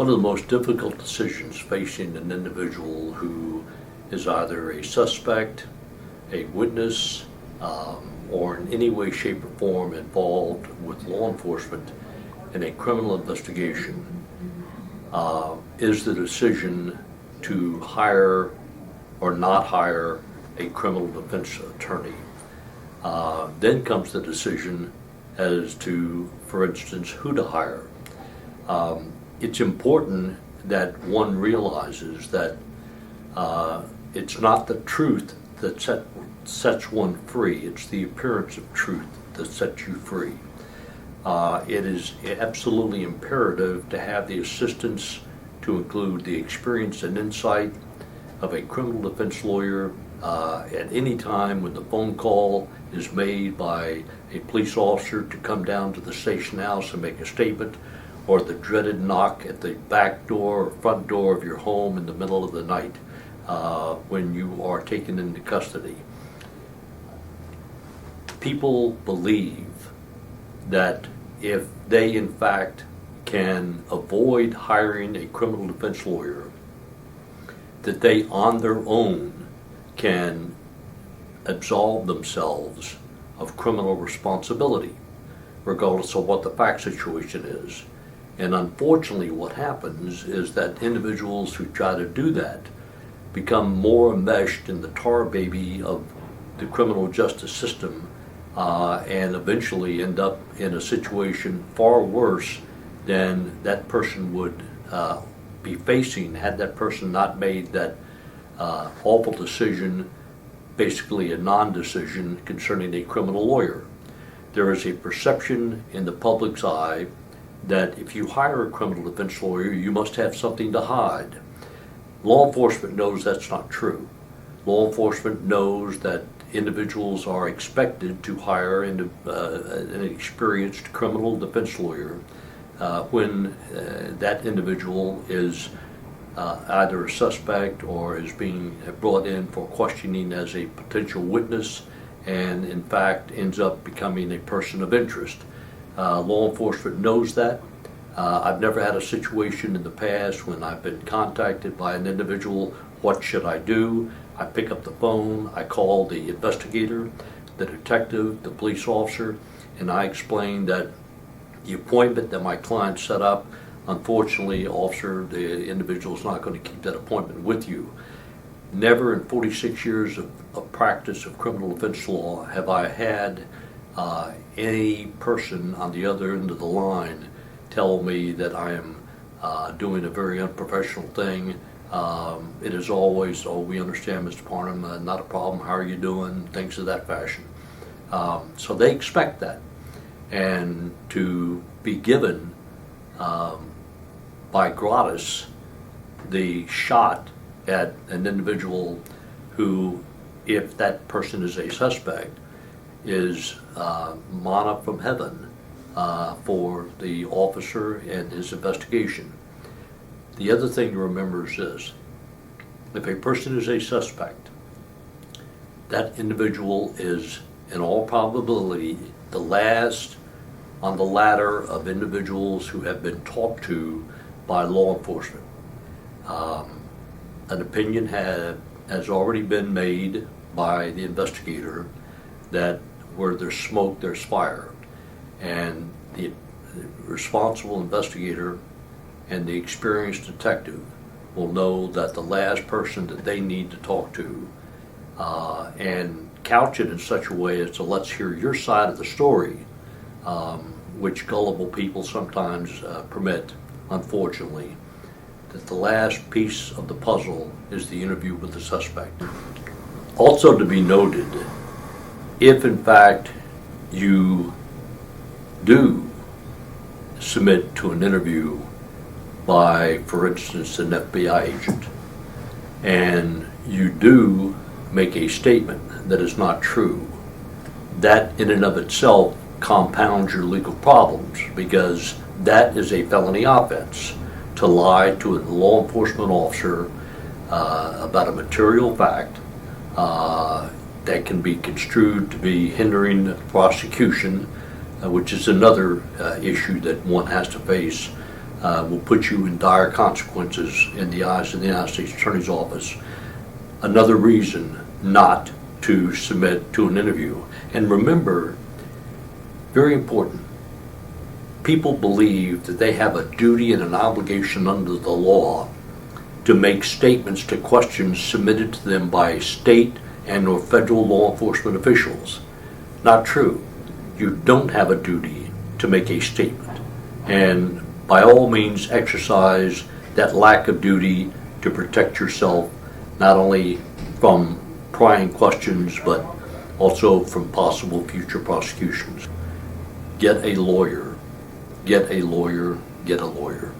One of the most difficult decisions facing an individual who is either a suspect, a witness, or in any way, shape, or form involved with law enforcement in a criminal investigation is the decision to hire or not hire a criminal defense attorney. Then comes the decision as to, for instance, who to hire. It's important that one realizes that it's not the truth that sets one free, it's the appearance of truth that sets you free. It is absolutely imperative to have the assistance to include the experience and insight of a criminal defense lawyer at any time when the phone call is made by a police officer to come down to the station house and make a statement, or the dreaded knock at the back door or front door of your home in the middle of the night when you are taken into custody. People believe that if they in fact can avoid hiring a criminal defense lawyer, that they on their own can absolve themselves of criminal responsibility, regardless of what the fact situation is. And unfortunately, what happens is that individuals who try to do that become more enmeshed in the tar baby of the criminal justice system and eventually end up in a situation far worse than that person would be facing had that person not made that awful decision, basically a non-decision concerning a criminal lawyer. There is a perception in the public's eye that if you hire a criminal defense lawyer, you must have something to hide. Law enforcement knows that's not true. Law enforcement knows that individuals are expected to hire an experienced criminal defense lawyer when that individual is either a suspect or is being brought in for questioning as a potential witness and in fact ends up becoming a person of interest. Law enforcement knows that. I've never had a situation in the past when I've been contacted by an individual, what should I do? I pick up the phone, I call the investigator, the detective, the police officer, and I explain that the appointment that my client set up, unfortunately, officer, the individual is not going to keep that appointment with you. Never in 46 years of practice of criminal defense law have I had any person on the other end of the line tell me that I am doing a very unprofessional thing. It is always, oh, we understand, Mr. Parnham, not a problem, how are you doing, things of that fashion. So they expect that. And to be given by gratis the shot at an individual who, if that person is a suspect, is manna from heaven for the officer and his investigation. The other thing to remember is this: if a person is a suspect, that individual is, in all probability, the last on the ladder of individuals who have been talked to by law enforcement. An opinion has already been made by the investigator that where there's smoke, there's fire. And the responsible investigator and the experienced detective will know that the last person that they need to talk to and couch it in such a way as to let's hear your side of the story, which gullible people sometimes permit, unfortunately, that the last piece of the puzzle is the interview with the suspect. Also to be noted, if in fact you do submit to an interview by, for instance, an FBI agent, and you do make a statement that is not true, that in and of itself compounds your legal problems, because that is a felony offense, to lie to a law enforcement officer about a material fact that can be construed to be hindering prosecution, which is another issue that one has to face will put you in dire consequences in the eyes of the United States Attorney's Office. Another reason not to submit to an interview. And remember, very important, people believe that they have a duty and an obligation under the law to make statements to questions submitted to them by state and or federal law enforcement officials. Not true. You don't have a duty to make a statement. And by all means exercise that lack of duty to protect yourself, not only from prying questions, but also from possible future prosecutions. Get a lawyer. Get a lawyer. Get a lawyer.